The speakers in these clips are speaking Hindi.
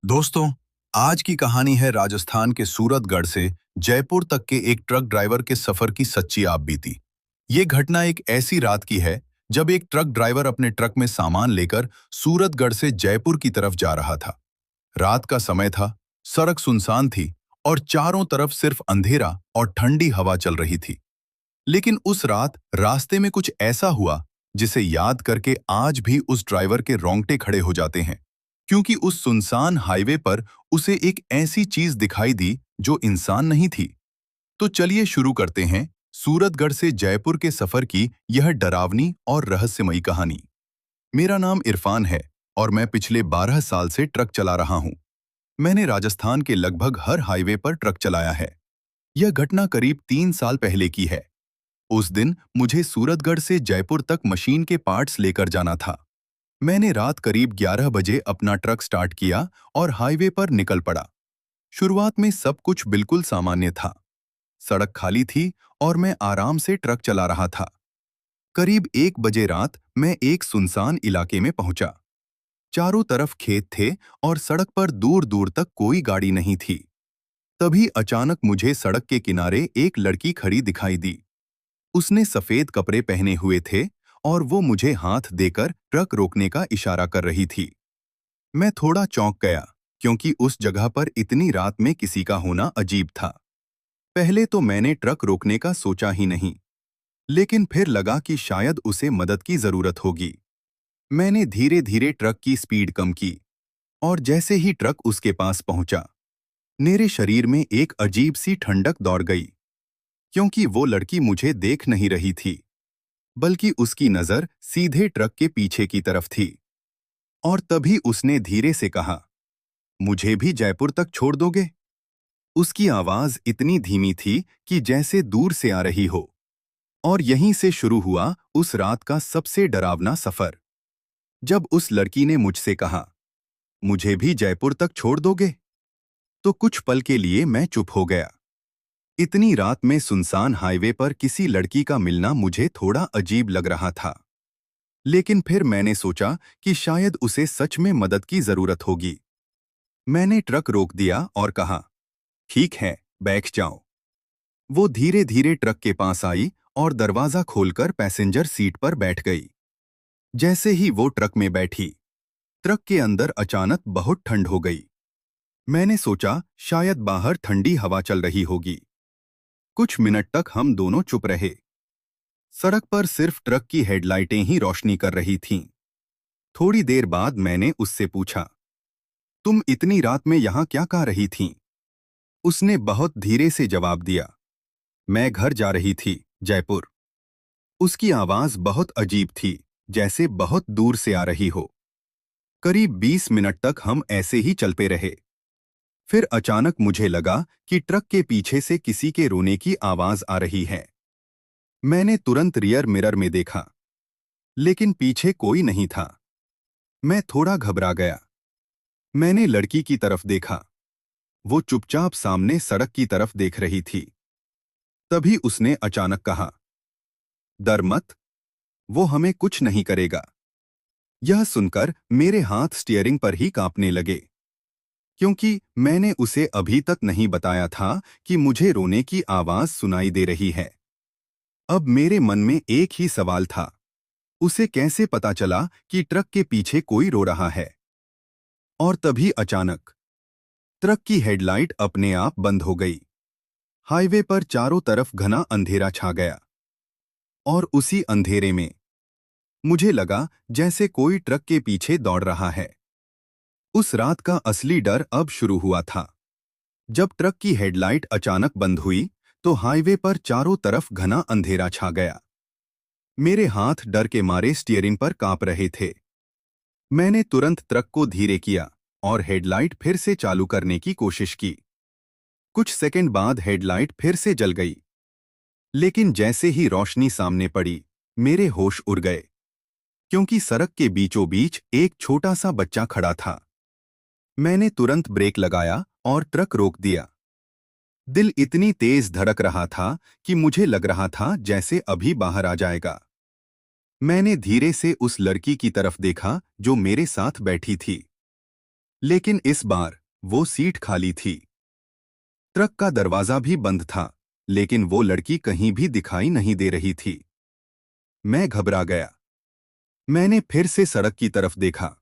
दोस्तों, आज की कहानी है राजस्थान के सूरतगढ़ से जयपुर तक के एक ट्रक ड्राइवर के सफर की सच्ची आप बीती। ये घटना एक ऐसी रात की है जब एक ट्रक ड्राइवर अपने ट्रक में सामान लेकर सूरतगढ़ से जयपुर की तरफ जा रहा था। रात का समय था, सड़क सुनसान थी और चारों तरफ सिर्फ अंधेरा और ठंडी हवा चल रही थी। लेकिन उस रात रास्ते में कुछ ऐसा हुआ जिसे याद करके आज भी उस ड्राइवर के रोंगटे खड़े हो जाते हैं, क्योंकि उस सुनसान हाईवे पर उसे एक ऐसी चीज दिखाई दी जो इंसान नहीं थी। तो चलिए शुरू करते हैं सूरतगढ़ से जयपुर के सफर की यह डरावनी और रहस्यमयी कहानी। मेरा नाम इरफान है और मैं पिछले 12 साल से ट्रक चला रहा हूं। मैंने राजस्थान के लगभग हर हाईवे पर ट्रक चलाया है। यह घटना करीब 3 साल पहले की है। उस दिन मुझे सूरतगढ़ से जयपुर तक मशीन के पार्ट्स लेकर जाना था। मैंने रात करीब 11 बजे अपना ट्रक स्टार्ट किया और हाईवे पर निकल पड़ा। शुरुआत में सब कुछ बिल्कुल सामान्य था। सड़क खाली थी और मैं आराम से ट्रक चला रहा था। करीब 1 बजे रात मैं एक सुनसान इलाके में पहुंचा। चारों तरफ खेत थे और सड़क पर दूर दूर तक कोई गाड़ी नहीं थी। तभी अचानक मुझे सड़क के किनारे एक लड़की खड़ी दिखाई दी। उसने सफेद कपड़े पहने हुए थे और वो मुझे हाथ देकर ट्रक रोकने का इशारा कर रही थी। मैं थोड़ा चौंक गया, क्योंकि उस जगह पर इतनी रात में किसी का होना अजीब था। पहले तो मैंने ट्रक रोकने का सोचा ही नहीं, लेकिन फिर लगा कि शायद उसे मदद की जरूरत होगी। मैंने धीरे धीरे ट्रक की स्पीड कम की और जैसे ही ट्रक उसके पास पहुंचा, मेरे शरीर में एक अजीब सी ठंडक दौड़ गई, क्योंकि वो लड़की मुझे देख नहीं रही थी, बल्कि उसकी नजर सीधे ट्रक के पीछे की तरफ थी। और तभी उसने धीरे से कहा, मुझे भी जयपुर तक छोड़ दोगे? उसकी आवाज इतनी धीमी थी कि जैसे दूर से आ रही हो। और यहीं से शुरू हुआ उस रात का सबसे डरावना सफर। जब उस लड़की ने मुझसे कहा, मुझे भी जयपुर तक छोड़ दोगे, तो कुछ पल के लिए मैं चुप हो गया। इतनी रात में सुनसान हाईवे पर किसी लड़की का मिलना मुझे थोड़ा अजीब लग रहा था। लेकिन फिर मैंने सोचा कि शायद उसे सच में मदद की जरूरत होगी। मैंने ट्रक रोक दिया और कहा, ठीक है, बैठ जाओ। वो धीरे धीरे ट्रक के पास आई और दरवाजा खोलकर पैसेंजर सीट पर बैठ गई। जैसे ही वो ट्रक में बैठी, ट्रक के अंदर अचानक बहुत ठंड हो गई। मैंने सोचा शायद बाहर ठंडी हवा चल रही होगी। कुछ मिनट तक हम दोनों चुप रहे। सड़क पर सिर्फ ट्रक की हेडलाइटें ही रोशनी कर रही थीं। थोड़ी देर बाद मैंने उससे पूछा, तुम इतनी रात में यहाँ क्या कर रही थीं? उसने बहुत धीरे से जवाब दिया, मैं घर जा रही थी, जयपुर। उसकी आवाज बहुत अजीब थी, जैसे बहुत दूर से आ रही हो। करीब 20 मिनट तक हम ऐसे ही चलते रहे। फिर अचानक मुझे लगा कि ट्रक के पीछे से किसी के रोने की आवाज आ रही है। मैंने तुरंत रियर मिरर में देखा, लेकिन पीछे कोई नहीं था। मैं थोड़ा घबरा गया। मैंने लड़की की तरफ देखा। वो चुपचाप सामने सड़क की तरफ देख रही थी। तभी उसने अचानक कहा, डर मत, वो हमें कुछ नहीं करेगा। यह सुनकर मेरे हाथ स्टीयरिंग पर ही कांपने लगे, क्योंकि मैंने उसे अभी तक नहीं बताया था कि मुझे रोने की आवाज सुनाई दे रही है। अब मेरे मन में एक ही सवाल था, उसे कैसे पता चला कि ट्रक के पीछे कोई रो रहा है? और तभी अचानक ट्रक की हेडलाइट अपने आप बंद हो गई। हाईवे पर चारों तरफ घना अंधेरा छा गया। और उसी अंधेरे में मुझे लगा जैसे कोई ट्रक के पीछे दौड़ रहा है। उस रात का असली डर अब शुरू हुआ था। जब ट्रक की हेडलाइट अचानक बंद हुई, तो हाईवे पर चारों तरफ घना अंधेरा छा गया। मेरे हाथ डर के मारे स्टीयरिंग पर कांप रहे थे। मैंने तुरंत ट्रक को धीरे किया और हेडलाइट फिर से चालू करने की कोशिश की। कुछ सेकंड बाद हेडलाइट फिर से जल गई। लेकिन जैसे ही रोशनी सामने पड़ी, मेरे होश उड़ गए, क्योंकि सड़क के बीचों बीच एक छोटा सा बच्चा खड़ा था। मैंने तुरंत ब्रेक लगाया और ट्रक रोक दिया। दिल इतनी तेज धड़क रहा था कि मुझे लग रहा था जैसे अभी बाहर आ जाएगा। मैंने धीरे से उस लड़की की तरफ देखा जो मेरे साथ बैठी थी। लेकिन इस बार वो सीट खाली थी। ट्रक का दरवाजा भी बंद था, लेकिन वो लड़की कहीं भी दिखाई नहीं दे रही थी। मैं घबरा गया। मैंने फिर से सड़क की तरफ देखा।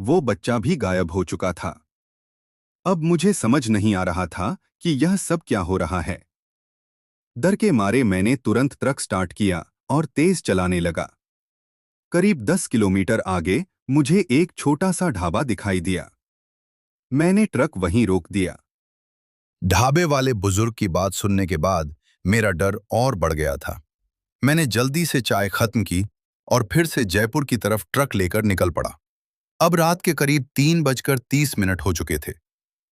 वो बच्चा भी गायब हो चुका था। अब मुझे समझ नहीं आ रहा था कि यह सब क्या हो रहा है। डर के मारे मैंने तुरंत ट्रक स्टार्ट किया और तेज चलाने लगा। करीब 10 किलोमीटर आगे मुझे एक छोटा सा ढाबा दिखाई दिया। मैंने ट्रक वहीं रोक दिया। ढाबे वाले बुजुर्ग की बात सुनने के बाद मेरा डर और बढ़ गया था। मैंने जल्दी से चाय खत्म की और फिर से जयपुर की तरफ ट्रक लेकर निकल पड़ा। अब रात के करीब 3:30 हो चुके थे।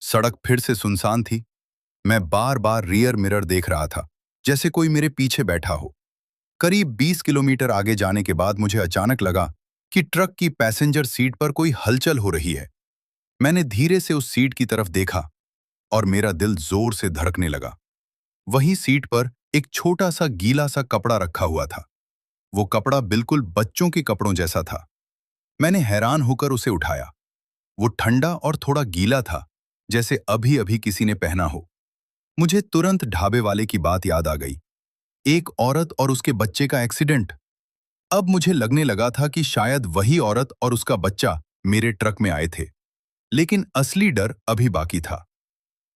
सड़क फिर से सुनसान थी। मैं बार बार रियर मिरर देख रहा था, जैसे कोई मेरे पीछे बैठा हो। करीब 20 किलोमीटर आगे जाने के बाद मुझे अचानक लगा कि ट्रक की पैसेंजर सीट पर कोई हलचल हो रही है। मैंने धीरे से उस सीट की तरफ देखा और मेरा दिल जोर से धड़कने लगा। वहीं सीट पर एक छोटा सा गीला सा कपड़ा रखा हुआ था। वो कपड़ा बिल्कुल बच्चों के कपड़ों जैसा था। मैंने हैरान होकर उसे उठाया। वो ठंडा और थोड़ा गीला था, जैसे अभी अभी किसी ने पहना हो। मुझे तुरंत ढाबे वाले की बात याद आ गई। एक औरत और उसके बच्चे का एक्सीडेंट। अब मुझे लगने लगा था कि शायद वही औरत और उसका बच्चा मेरे ट्रक में आए थे। लेकिन असली डर अभी बाकी था।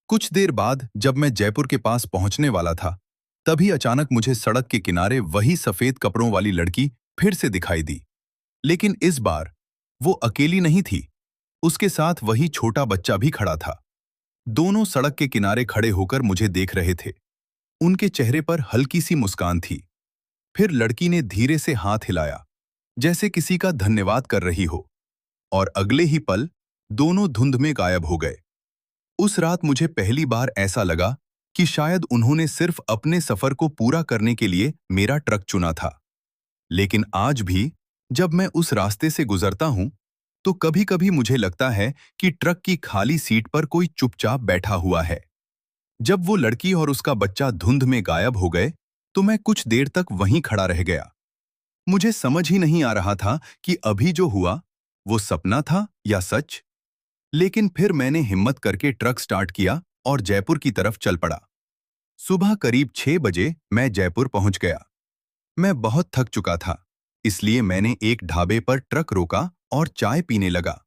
कुछ देर बाद जब मैं जयपुर के पास पहुंचने वाला था, तभी अचानक मुझे सड़क के किनारे वही सफेद कपड़ों वाली लड़की फिर से दिखाई दी। लेकिन इस बार वो अकेली नहीं थी। उसके साथ वही छोटा बच्चा भी खड़ा था। दोनों सड़क के किनारे खड़े होकर मुझे देख रहे थे। उनके चेहरे पर हल्की सी मुस्कान थी। फिर लड़की ने धीरे से हाथ हिलाया, जैसे किसी का धन्यवाद कर रही हो, और अगले ही पल दोनों धुंध में गायब हो गए। उस रात मुझे पहली बार ऐसा लगा कि शायद उन्होंने सिर्फ अपने सफर को पूरा करने के लिए मेरा ट्रक चुना था। लेकिन आज भी जब मैं उस रास्ते से गुजरता हूं, तो कभी-कभी मुझे लगता है कि ट्रक की खाली सीट पर कोई चुपचाप बैठा हुआ है। जब वो लड़की और उसका बच्चा धुंध में गायब हो गए, तो मैं कुछ देर तक वहीं खड़ा रह गया। मुझे समझ ही नहीं आ रहा था कि अभी जो हुआ वो सपना था या सच। लेकिन फिर मैंने हिम्मत करके ट्रक स्टार्ट किया और जयपुर की तरफ चल पड़ा। सुबह करीब 6 बजे मैं जयपुर पहुंच गया। मैं बहुत थक चुका था, इसलिए मैंने एक ढाबे पर ट्रक रोका और चाय पीने लगा।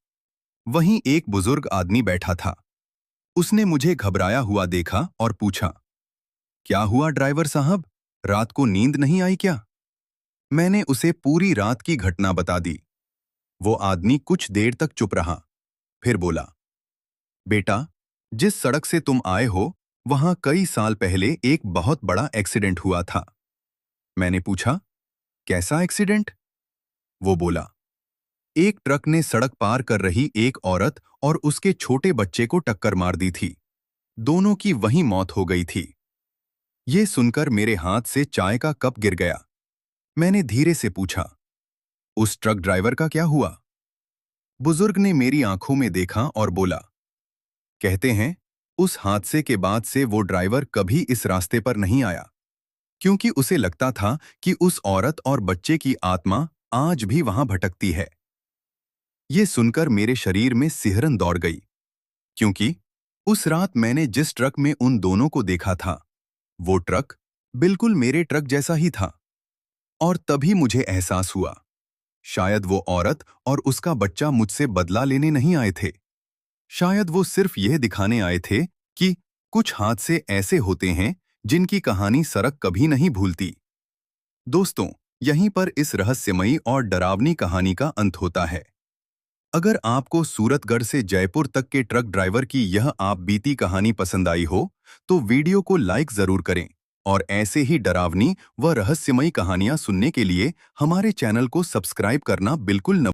वहीं एक बुजुर्ग आदमी बैठा था। उसने मुझे घबराया हुआ देखा और पूछा, क्या हुआ ड्राइवर साहब, रात को नींद नहीं आई क्या? मैंने उसे पूरी रात की घटना बता दी। वो आदमी कुछ देर तक चुप रहा, फिर बोला, बेटा, जिस सड़क से तुम आए हो, वहां कई साल पहले एक बहुत बड़ा एक्सीडेंट हुआ था। मैंने पूछा, कैसा एक्सीडेंट? वो बोला, एक ट्रक ने सड़क पार कर रही एक औरत और उसके छोटे बच्चे को टक्कर मार दी थी। दोनों की वहीं मौत हो गई थी। ये सुनकर मेरे हाथ से चाय का कप गिर गया। मैंने धीरे से पूछा, उस ट्रक ड्राइवर का क्या हुआ? बुजुर्ग ने मेरी आंखों में देखा और बोला, कहते हैं, उस हादसे के बाद से वो ड्राइवर कभी इस रास्ते पर नहीं आया, क्योंकि उसे लगता था कि उस औरत और बच्चे की आत्मा आज भी वहां भटकती है। ये सुनकर मेरे शरीर में सिहरन दौड़ गई, क्योंकि उस रात मैंने जिस ट्रक में उन दोनों को देखा था, वो ट्रक बिल्कुल मेरे ट्रक जैसा ही था। और तभी मुझे एहसास हुआ, शायद वो औरत और उसका बच्चा मुझसे बदला लेने नहीं आए थे। शायद वो सिर्फ यह दिखाने आए थे कि कुछ हादसे ऐसे होते हैं जिनकी कहानी सड़क कभी नहीं भूलती। दोस्तों, यहीं पर इस रहस्यमयी और डरावनी कहानी का अंत होता है। अगर आपको सूरतगढ़ से जयपुर तक के ट्रक ड्राइवर की यह आप बीती कहानी पसंद आई हो, तो वीडियो को लाइक जरूर करें और ऐसे ही डरावनी व रहस्यमयी कहानियां सुनने के लिए हमारे चैनल को सब्सक्राइब करना बिल्कुल न